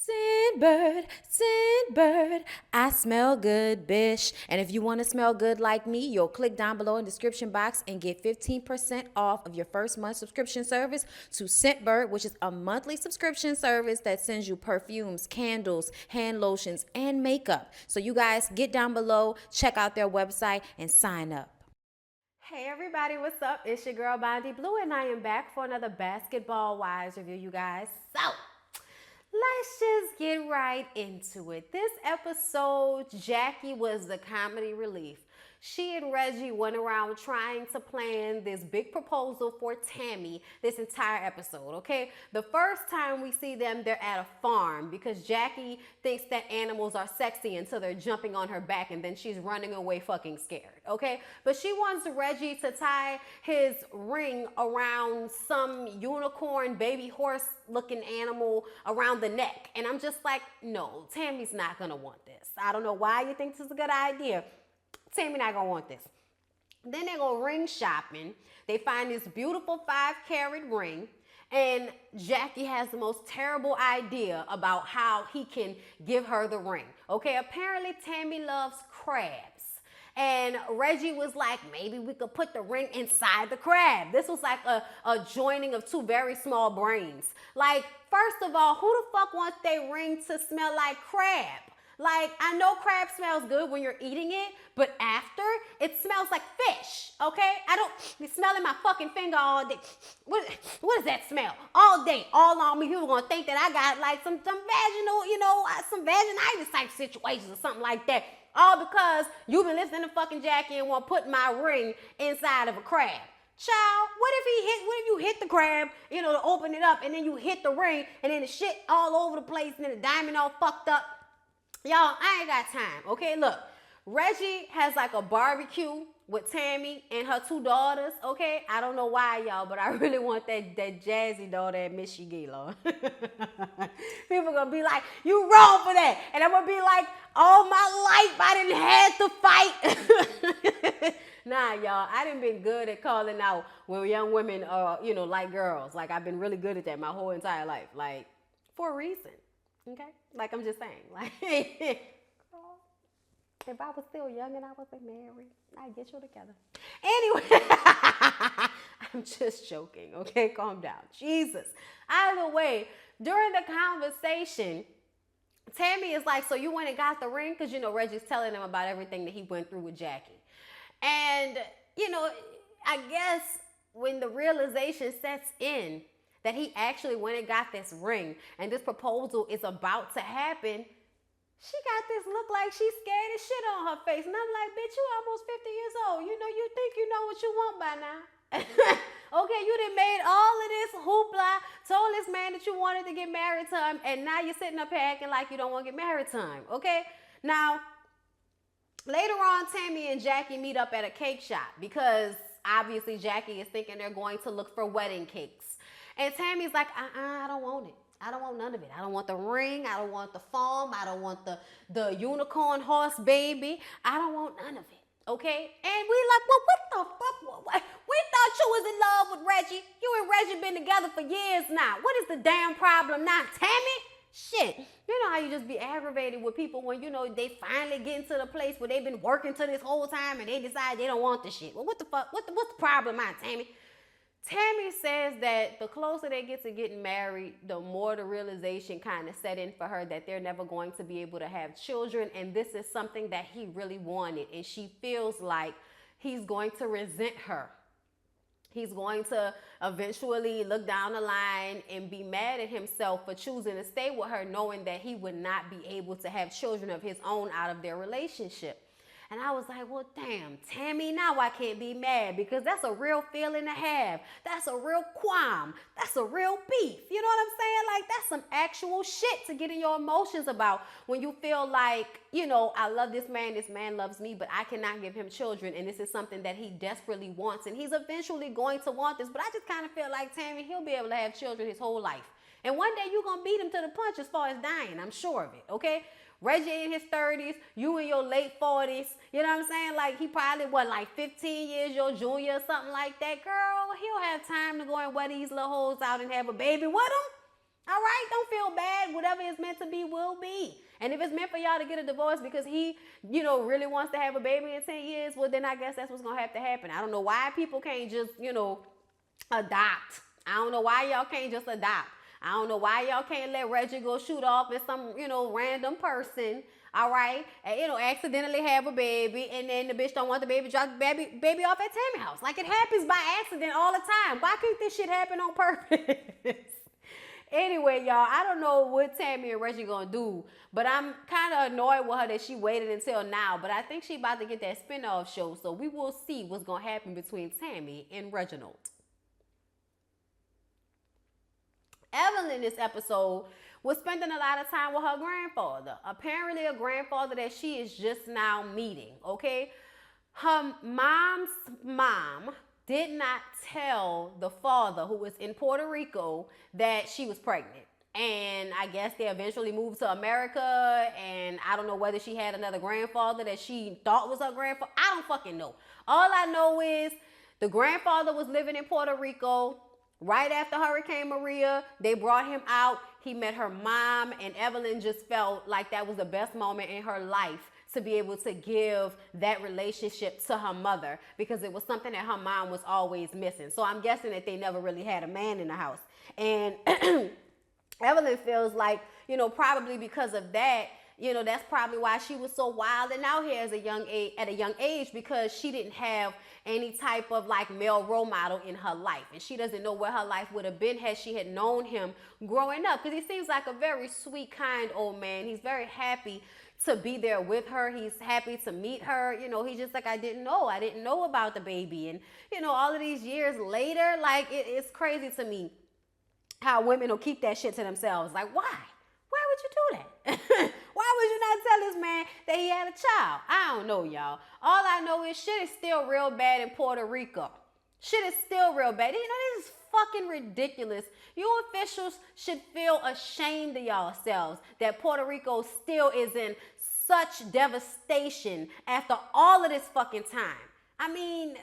Scentbird, Scentbird, I smell good, bish. And if you want to smell good like me, you'll click down below in the description box and get 15% off of your first month subscription service to Scentbird, which is a monthly subscription service that sends you perfumes, candles, hand lotions, and makeup. So you guys get down below, check out their website, and sign up. Hey everybody, what's up? It's your girl Bondy Blue, and I am back for another Basketball Wives review, you guys. So, let's just get right into it. This episode, Jackie was the comedy relief. She and Reggie went around trying to plan this big proposal for Tammy this entire episode, okay? The first time we see them, they're at a farm because Jackie thinks that animals are sexy until they're jumping on her back and then she's running away fucking scared, okay? But she wants Reggie to tie his ring around some unicorn baby horse looking animal around the neck. And I'm just like, no, Tammy's not gonna want this. I don't know why you think this is a good idea. Tammy not gonna want this. Then they go ring shopping. They find this beautiful 5-carat ring, and Jackie has the most terrible idea about how he can give her the ring. Okay, apparently Tammy loves crabs. And Reggie was like, maybe we could put the ring inside the crab. This was like a joining of two very small brains. Like, first of all, who the fuck wants their ring to smell like crab? Like, I know crab smells good when you're eating it, but after, it smells like fish, okay? I don't be smelling my fucking finger all day. What does that smell? All day, all on me. People gonna think that I got like some vaginal, some vaginitis type situations or something like that. All because you've been listening to fucking Jackie and want to put my ring inside of a crab. Child, what if you hit the crab, to open it up, and then you hit the ring, and then the shit all over the place, and then the diamond all fucked up? Y'all, I ain't got time, okay? Look, Reggie has like a barbecue with Tammy and her 2 daughters, okay? I don't know why, y'all, but I really want that jazzy daughter at Miss Shigela. People gonna be like, you wrong for that. And I'm gonna be like, all my life I didn't have to fight. Nah, y'all, I done been good at calling out when young women, like girls. Like, I've been really good at that my whole entire life. Like, for a reason. Okay? Like, I'm just saying. Like, girl, if I was still young and I wasn't married, I'd get you together. Anyway, I'm just joking. Okay? Calm down. Jesus. Either way, during the conversation, Tammy is like, so you went and got the ring? Because, Reggie's telling him about everything that he went through with Jackie. And, I guess when the realization sets in, that he actually went and got this ring and this proposal is about to happen, she got this look like she's scared as shit on her face. And I'm like, bitch, you almost 50 years old. You think you know what you want by now. Okay, you done made all of this hoopla, told this man that you wanted to get married to him, and now you're sitting up here acting like you don't want to get married to him, okay? Now, later on, Tammy and Jackie meet up at a cake shop because obviously Jackie is thinking they're going to look for wedding cakes. And Tammy's like, I don't want it. I don't want none of it. I don't want the ring. I don't want the foam. I don't want the unicorn horse baby. I don't want none of it. Okay? And we like, well, what the fuck? We thought you was in love with Reggie. You and Reggie been together for years now. What is the damn problem now, Tammy? Shit. You know how you just be aggravated with people when, they finally get into the place where they've been working to this whole time and they decide they don't want the shit. Well, what the fuck? What's the problem now, Tammy? Tammy says that the closer they get to getting married, the more the realization kind of set in for her that they're never going to be able to have children. And this is something that he really wanted. And she feels like he's going to resent her. He's going to eventually look down the line and be mad at himself for choosing to stay with her, knowing that he would not be able to have children of his own out of their relationship. And I was like, well, damn, Tammy, now I can't be mad because that's a real feeling to have. That's a real qualm. That's a real beef. You know what I'm saying? Like, that's some actual shit to get in your emotions about when you feel like, I love this man loves me, but I cannot give him children. And this is something that he desperately wants. And he's eventually going to want this. But I just kind of feel like, Tammy, he'll be able to have children his whole life. And one day you're going to beat him to the punch as far as dying. I'm sure of it, okay? Reggie in his 30s, you in your late 40s. You know what I'm saying? Like, he probably, 15 years your junior or something like that. Girl, he'll have time to go and wear these little hoes out and have a baby with him. All right? Don't feel bad. Whatever is meant to be And if it's meant for y'all to get a divorce because he, really wants to have a baby in 10 years, well, then I guess that's what's going to have to happen. I don't know why people can't just, adopt. I don't know why y'all can't just adopt. I don't know why y'all can't let Reggie go shoot off at some, random person. All right, and accidentally have a baby, and then the bitch don't want the baby, drop the baby off at Tammy's house. Like, it happens by accident all the time. Why can't this shit happen on purpose? Anyway, y'all, I don't know what Tammy and Reggie gonna do, but I'm kind of annoyed with her that she waited until now. But I think she about to get that spinoff show, so we will see what's gonna happen between Tammy and Reginald. Evelyn this episode was spending a lot of time with her grandfather. Apparently a grandfather that she is just now meeting, okay? Her mom's mom did not tell the father, who was in Puerto Rico, that she was pregnant. And I guess they eventually moved to America, and I don't know whether she had another grandfather that she thought was her grandfather. I don't fucking know. All I know is the grandfather was living in Puerto Rico. Right after Hurricane Maria, they brought him out. He met her mom, and Evelyn just felt like that was the best moment in her life to be able to give that relationship to her mother, because it was something that her mom was always missing. So I'm guessing that they never really had a man in the house. And Evelyn feels like, probably because of that, that's probably why she was so wild and out here at a young age, because she didn't have any type of like male role model in her life. And she doesn't know where her life would have been had she had known him growing up, because he seems like a very sweet, kind old man. He's very happy to be there with her. He's happy to meet her. He's just like, I didn't know about the baby. And, all of these years later, like, it's crazy to me how women will keep that shit to themselves. Like, why? Why would you do that? Why would you not tell this man that he had a child? I don't know, y'all. All I know is shit is still real bad in Puerto Rico. Shit is still real bad. This is fucking ridiculous. You officials should feel ashamed of yourselves that Puerto Rico still is in such devastation after all of this fucking time. I mean,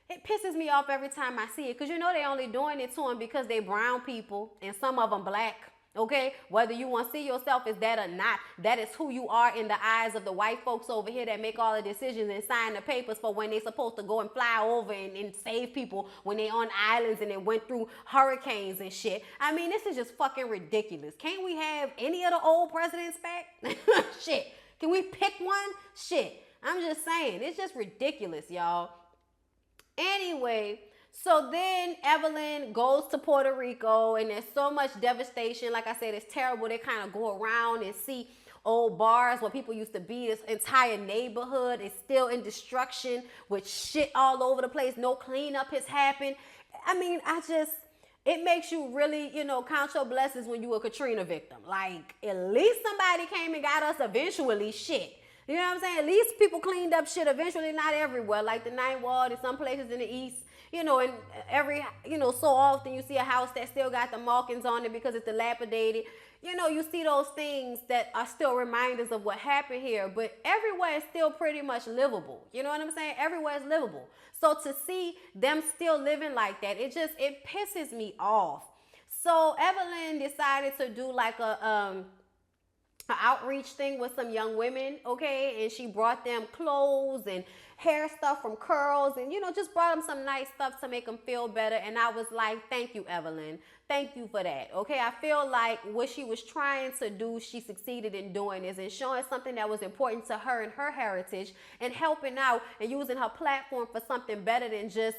it pisses me off every time I see it, because they only doing it to them because they brown people and some of them black. Okay, whether you want to see yourself as that or not, that is who you are in the eyes of the white folks over here that make all the decisions and sign the papers for when they're supposed to go and fly over and save people when they on islands and they went through hurricanes and shit. I mean, this is just fucking ridiculous. Can't we have any of the old presidents back? Shit. Can we pick one? Shit. I'm just saying, it's just ridiculous, y'all. Anyway, so then Evelyn goes to Puerto Rico, and there's so much devastation. Like I said, it's terrible. They kind of go around and see old bars where people used to be. This entire neighborhood is still in destruction with shit all over the place. No cleanup has happened. I mean, it makes you really, count your blessings when you a Katrina victim. Like, at least somebody came and got us eventually. Shit. You know what I'm saying? At least people cleaned up shit eventually, not everywhere. Like the Ninth Ward in some places in the East. And every, so often you see a house that still got the markings on it because it's dilapidated. You see those things that are still reminders of what happened here, but everywhere is still pretty much livable. You know what I'm saying? Everywhere is livable. So to see them still living like that, it pisses me off. So Evelyn decided to do like a outreach thing with some young women, okay? And she brought them clothes and hair stuff from Curls and, just brought them some nice stuff to make them feel better. And I was like, thank you, Evelyn. Thank you for that, okay? I feel like what she was trying to do, she succeeded in doing, is in showing something that was important to her and her heritage and helping out and using her platform for something better than just,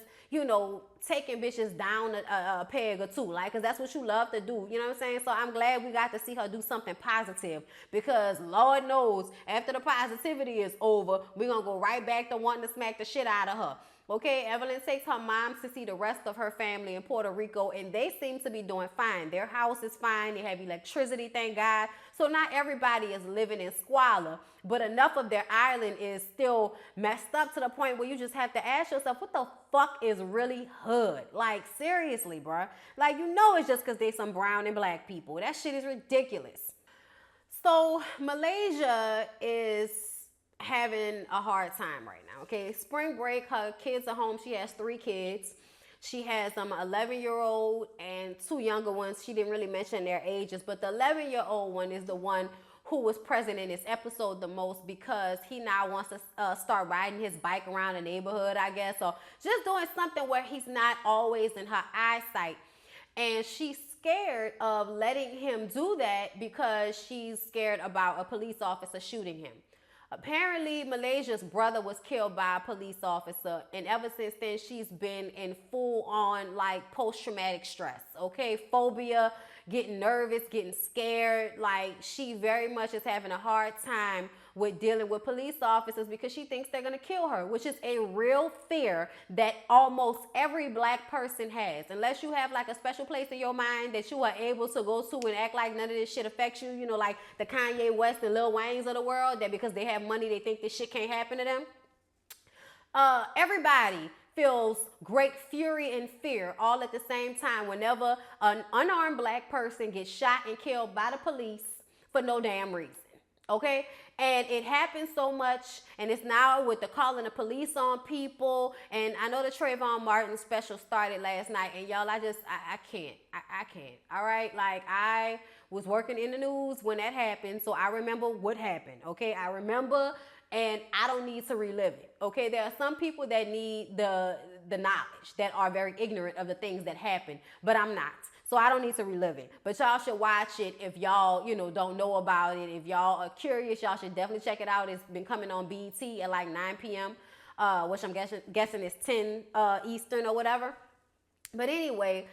taking bitches down a peg or two, like, because that's what you love to do, you know what I'm saying? So I'm glad we got to see her do something positive, because Lord knows after the positivity is over, we're going to go right back to wanting to smack the shit out of her. Okay, Evelyn takes her mom to see the rest of her family in Puerto Rico, and they seem to be doing fine. Their house is fine. They have electricity, thank God. So not everybody is living in squalor, but enough of their island is still messed up to the point where you just have to ask yourself, what the fuck is really hood? Like, seriously, bruh. Like, it's just because they some brown and black people. That shit is ridiculous. So Malaysia is having a hard time right now, okay? Spring break, her kids are home. She has 3 kids. She has an 11-year-old and 2 younger ones. She didn't really mention their ages, but the 11-year-old one is the one who was present in this episode the most, because he now wants to start riding his bike around the neighborhood, I guess, or just doing something where he's not always in her eyesight. And she's scared of letting him do that because she's scared about a police officer shooting him. Apparently, Malaysia's brother was killed by a police officer, and ever since then, she's been in full-on, like, post-traumatic stress, okay? Phobia, getting nervous, getting scared. Like, she very much is having a hard time with dealing with police officers because she thinks they're going to kill her, which is a real fear that almost every black person has. Unless you have like a special place in your mind that you are able to go to and act like none of this shit affects you, you know, like the Kanye West and Lil Waynes of the world, that because they have money, they think this shit can't happen to them. Everybody feels great fury and fear all at the same time whenever an unarmed black person gets shot and killed by the police for no damn reason. Okay? And it happens so much, and it's now with the calling the police on people. And I know the Trayvon Martin special started last night, and y'all, I can't. I can't. All right? Like, I was working in the news when that happened, so I remember what happened. Okay? I remember, and I don't need to relive it. Okay? There are some people that need the knowledge, that are very ignorant of the things that happen, but I'm not. So I don't need to relive it. But y'all should watch it if y'all, you know, don't know about it. If y'all are curious, y'all should definitely check it out. It's been coming on BET at like 9 p.m., which I'm guessing is 10 Eastern or whatever. But anyway,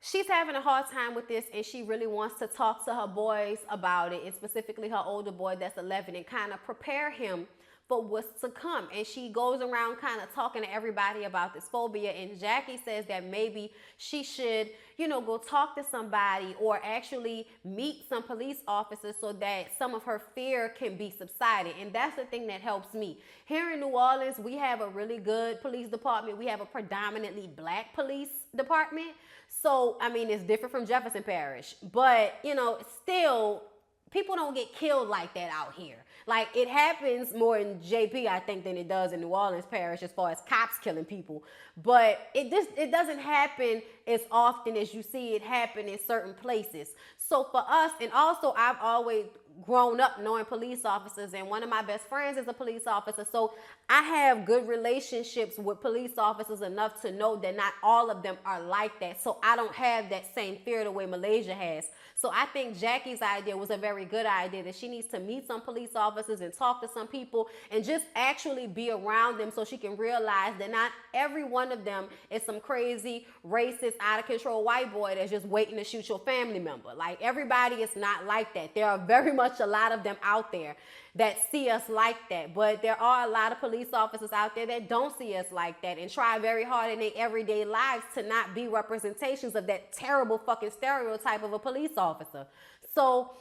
she's having a hard time with this, and she really wants to talk to her boys about it, and specifically her older boy that's 11, and kind of prepare him for what's to come. And she goes around kind of talking to everybody about this phobia, and Jackie says that maybe she should, you know, go talk to somebody or actually meet some police officers so that some of her fear can be subsided. And that's the thing that helps me. Here in New Orleans, we have a really good police department. We have a predominantly black police department. So, I mean, it's different from Jefferson Parish, but, you know, still, people don't get killed like that out here. Like, it happens more in JP, I think, than it does in New Orleans Parish as far as cops killing people. But it doesn't happen as often as you see it happen in certain places. So for us, and also I've always grown up knowing police officers, and one of my best friends is a police officer. So I have good relationships with police officers enough to know that not all of them are like that. So I don't have that same fear the way Malaysia has. So I think Jackie's idea was a very good idea, that she needs to meet some police officers and talk to some people and just actually be around them so she can realize that not every one of them is some crazy, racist, out of control white boy that's just waiting to shoot your family member. Like, everybody is not like that. There are very much a lot of them out there that see us like that, but there are a lot of police officers out there that don't see us like that and try very hard in their everyday lives to not be representations of that terrible fucking stereotype of a police officer. So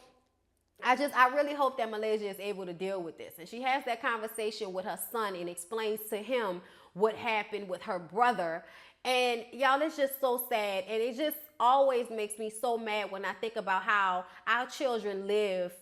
I really hope that Malaysia is able to deal with this. And she has that conversation with her son and explains to him what happened with her brother. And y'all, it's just so sad. And it just always makes me so mad when I think about how our children live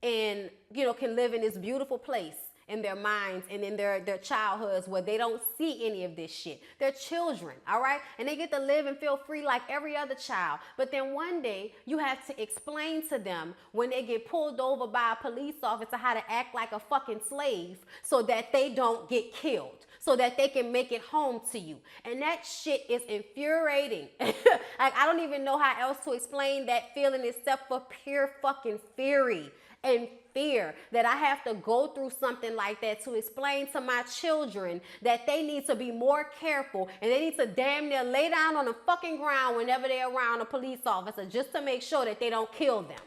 and, you know, can live in this beautiful place in their minds and in their childhoods where they don't see any of this shit. They're children, all right? And they get to live and feel free like every other child. But then one day you have to explain to them when they get pulled over by a police officer how to act like a fucking slave so that they don't get killed, so that they can make it home to you. And that shit is infuriating. Like, I don't even know how else to explain that feeling except for pure fucking fury and fear that I have to go through something like that to explain to my children that they need to be more careful and they need to damn near lay down on the fucking ground whenever they're around a police officer just to make sure that they don't kill them.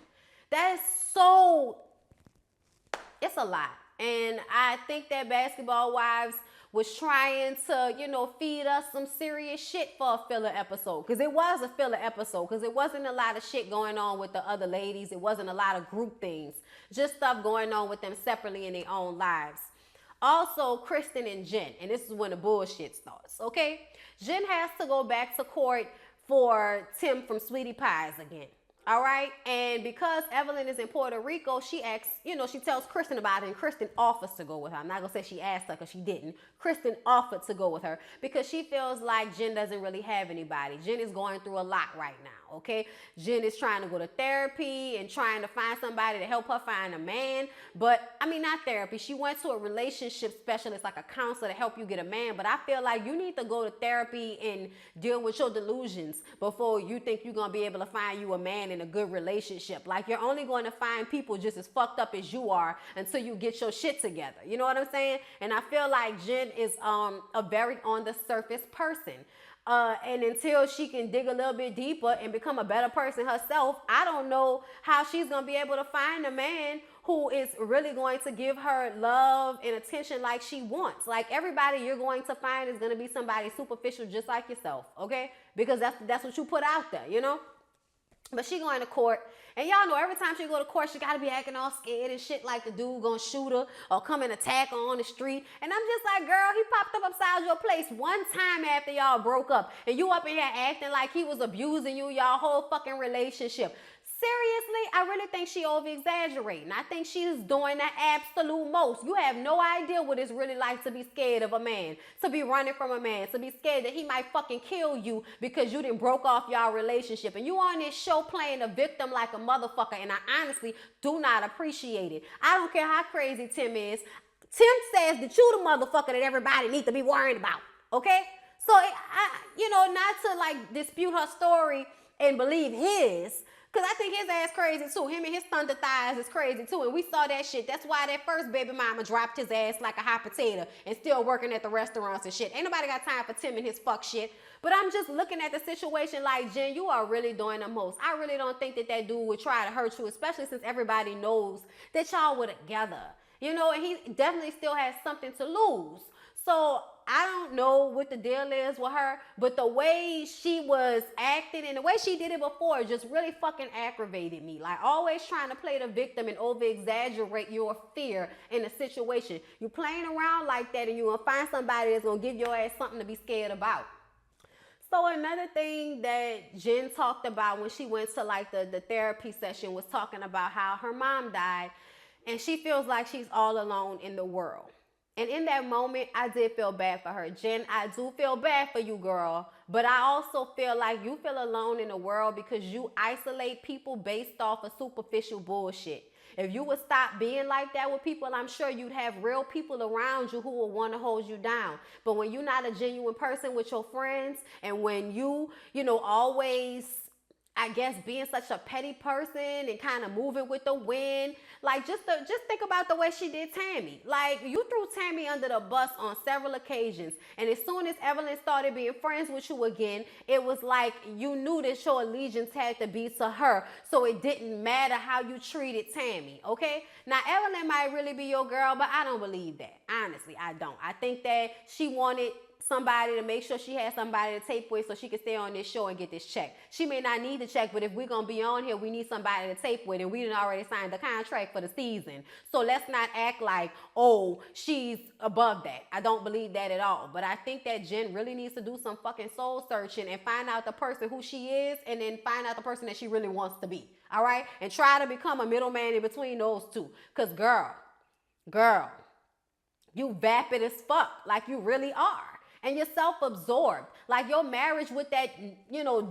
That is so, it's a lot. And I think that Basketball Wives was trying to, you know, feed us some serious shit for a filler episode. Because it was a filler episode. Because it wasn't a lot of shit going on with the other ladies. It wasn't a lot of group things. Just stuff going on with them separately in their own lives. Also, Kristen and Jen. And this is when the bullshit starts, okay? Jen has to go back to court for Tim from Sweetie Pies again. All right. And because Evelyn is in Puerto Rico, she asks, you know, she tells Kristen about it, and Kristen offers to go with her. I'm not going to say she asked her because she didn't. Kristen offered to go with her because she feels like Jen doesn't really have anybody. Jen is going through a lot right now. okay? Jen is trying to go to therapy and trying to find somebody to help her find a man. But, I mean, not therapy. She went to a relationship specialist, like a counselor, to help you get a man. But I feel like you need to go to therapy and deal with your delusions before you think you're going to be able to find you a man in a good relationship. Like, you're only going to find people just as fucked up as you are until you get your shit together. You know what I'm saying? And I feel like Jen is a very on the surface person. And until she can dig a little bit deeper and become a better person herself, I don't know how she's going to be able to find a man who is really going to give her love and attention like she wants. Like, everybody you're going to find is going to be somebody superficial just like yourself, okay? Because that's what you put out there, you know? But she going to court, and y'all know every time she go to court, she got to be acting all scared and shit like the dude gonna shoot her or come and attack her on the street. And I'm just like, girl, he popped up upside your place one time after y'all broke up, and you up in here acting like he was abusing you y'all whole fucking relationship. Seriously, I really think she over-exaggerating. I think she's doing the absolute most. You have no idea what it's really like to be scared of a man, to be running from a man, to be scared that he might fucking kill you because you done broke off y'all relationship. And you on this show playing a victim like a motherfucker, and I honestly do not appreciate it. I don't care how crazy Tim is. Tim says that you the motherfucker that everybody needs to be worried about, okay? So, not to like dispute her story and believe his, because I think his ass crazy too. Him and his thunder thighs is crazy too. And we saw that shit. That's why that first baby mama dropped his ass like a hot potato and still working at the restaurants and shit. Ain't nobody got time for Tim and his fuck shit. But I'm just looking at the situation like, Jen, you are really doing the most. I really don't think that dude would try to hurt you, especially since everybody knows that y'all were together. You know, and he definitely still has something to lose. So I don't know what the deal is with her, but the way she was acting and the way she did it before just really fucking aggravated me. Like, always trying to play the victim and over-exaggerate your fear in a situation. You playing around like that, and you're going to find somebody that's going to give your ass something to be scared about. So another thing that Jen talked about when she went to like the therapy session was talking about how her mom died, and she feels like she's all alone in the world. And in that moment, I did feel bad for her. Jen, I do feel bad for you, girl. But I also feel like you feel alone in the world because you isolate people based off of superficial bullshit. If you would stop being like that with people, I'm sure you'd have real people around you who will want to hold you down. But when you're not a genuine person with your friends, and when you always, I guess, being such a petty person and kind of moving with the wind, like just think about the way she did Tammy. Like, you threw Tammy under the bus on several occasions, and as soon as Evelyn started being friends with you again, it was like you knew that your allegiance had to be to her, so it didn't matter how you treated Tammy, okay? Now, Evelyn might really be your girl, but I don't believe that. Honestly, I don't. I think that she wanted somebody to make sure she had somebody to tape with so she could stay on this show and get this check. She may not need the check, but if we're going to be on here, we need somebody to tape with, and we done already signed the contract for the season. So let's not act like, oh, she's above that. I don't believe that at all. But I think that Jen really needs to do some fucking soul searching and find out the person who she is, and then find out the person that she really wants to be. All right? And try to become a middleman in between those two. Because girl, you vapid as fuck, like you really are. And you're self-absorbed. Like, your marriage with that,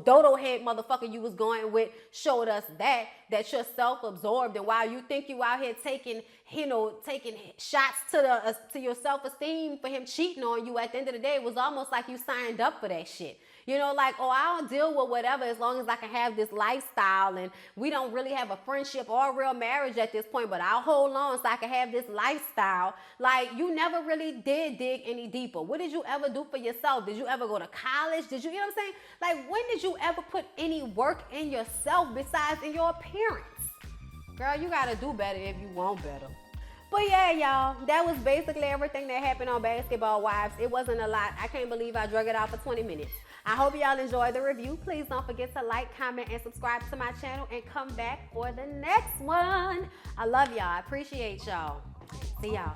dodo head motherfucker you was going with showed us that you're self-absorbed. And while you think you out here taking shots to your self-esteem for him cheating on you, at the end of the day, it was almost like you signed up for that shit. Like, oh, I'll deal with whatever as long as I can have this lifestyle, and we don't really have a friendship or a real marriage at this point, but I'll hold on so I can have this lifestyle. Like, you never really did dig any deeper. What did you ever do for yourself? Did you ever go to college? Did you know what I'm saying? Like, when did you ever put any work in yourself besides in your appearance? Girl, you gotta do better if you want better. But yeah, y'all, that was basically everything that happened on Basketball Wives. It wasn't a lot. I can't believe I drug it out for 20 minutes. I hope y'all enjoyed the review. Please don't forget to like, comment, and subscribe to my channel, and come back for the next one. I love y'all. I appreciate y'all. See y'all.